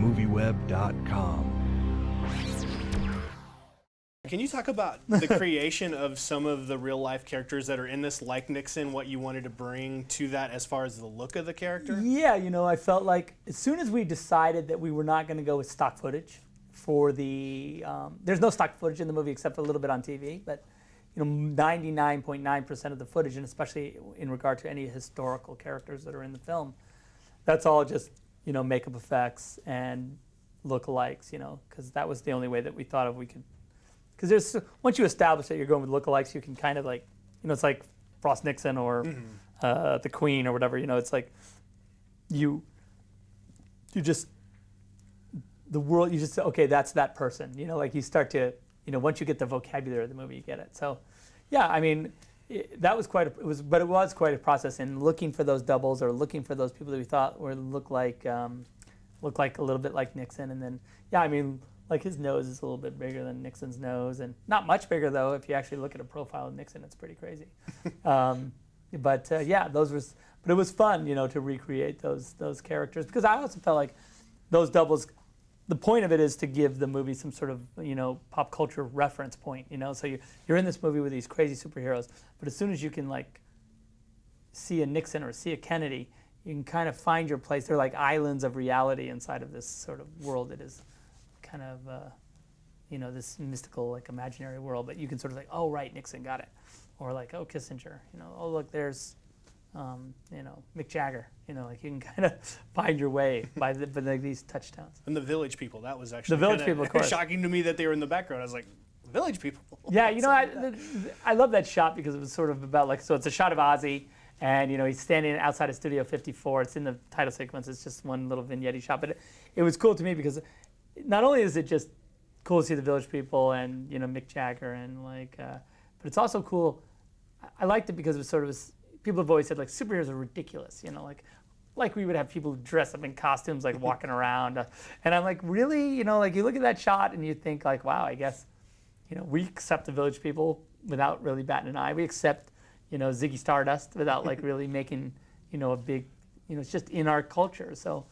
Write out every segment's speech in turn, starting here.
MovieWeb.com. Can you talk about the creation of some of the real life characters that are in this, like Nixon, what you wanted to bring to that as far as the look of the character? Yeah, I felt like as soon as we decided that we were not going to go with stock footage for the, there's no stock footage in the movie except for a little bit on TV, but 99.9% of the footage, and especially in regard to any historical characters that are in the film, that's all just, makeup effects and lookalikes, because that was the only way that we thought of we could. Because once you establish that you're going with lookalikes, you can kind of like, it's like Frost Nixon or the Queen or whatever. It's like you just the world. You just say, okay, that's that person. Like you start to, once you get the vocabulary of the movie, you get it. So, yeah, I mean, that was quite. It was quite a process in looking for those doubles or looking for those people that we thought looked like a little bit like Nixon, and then I mean. Like his nose is a little bit bigger than Nixon's nose, and not much bigger though. If you actually look at a profile of Nixon, it's pretty crazy. But it was fun, to recreate those characters, because I also felt like those doubles. The point of it is to give the movie some sort of pop culture reference point. So you're in this movie with these crazy superheroes, but as soon as you can like see a Nixon or see a Kennedy, you can kind of find your place. They're like islands of reality inside of this sort of world that is kind of, this mystical, like imaginary world, but you can sort of like, oh, right, Nixon, got it. Or like, oh, Kissinger, oh, look, there's, Mick Jagger, like you can kind of find your way by these touchdowns. And the Village People, that was actually the Village People, of course. Shocking to me that they were in the background. I was like, Village People. Yeah, I love that shot because it was sort of about like, so it's a shot of Ozzy, and he's standing outside of Studio 54. It's in the title sequence. It's just one little vignette shot, but it was cool to me because not only is it just cool to see the Village People and Mick Jagger and but it's also cool. I liked it because it was sort of people have always said like superheroes are ridiculous, like we would have people dressed up in costumes like walking around, and I'm like, really, like you look at that shot and you think like, wow, I guess we accept the Village People without really batting an eye. We accept Ziggy Stardust without like really making a big it's just in our culture. So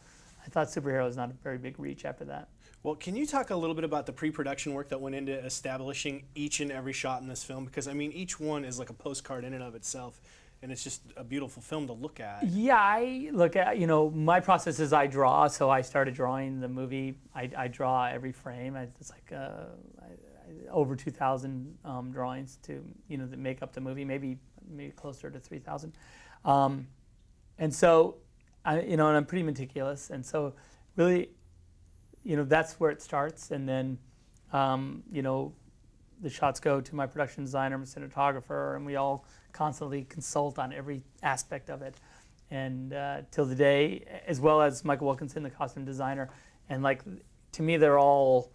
I thought superhero was not a very big reach after that. Well, can you talk a little bit about the pre-production work that went into establishing each and every shot in this film? Because, I mean, each one is like a postcard in and of itself, and it's just a beautiful film to look at. Yeah, I look at, my process is I draw, so I started drawing the movie. I draw every frame. It's like over 2,000 drawings to, that make up the movie, maybe closer to 3,000. And so, and I'm pretty meticulous, and so really, that's where it starts, and then, the shots go to my production designer, my cinematographer, and we all constantly consult on every aspect of it, and till the day, as well as Michael Wilkinson, the costume designer, and like, to me, they all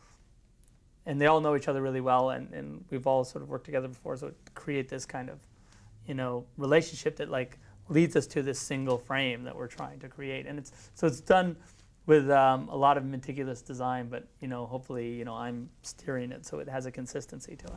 know each other really well, and we've all sort of worked together before, so to create this kind of, relationship that like leads us to this single frame that we're trying to create, and it's done with a lot of meticulous design, but hopefully I'm steering it so it has a consistency to it.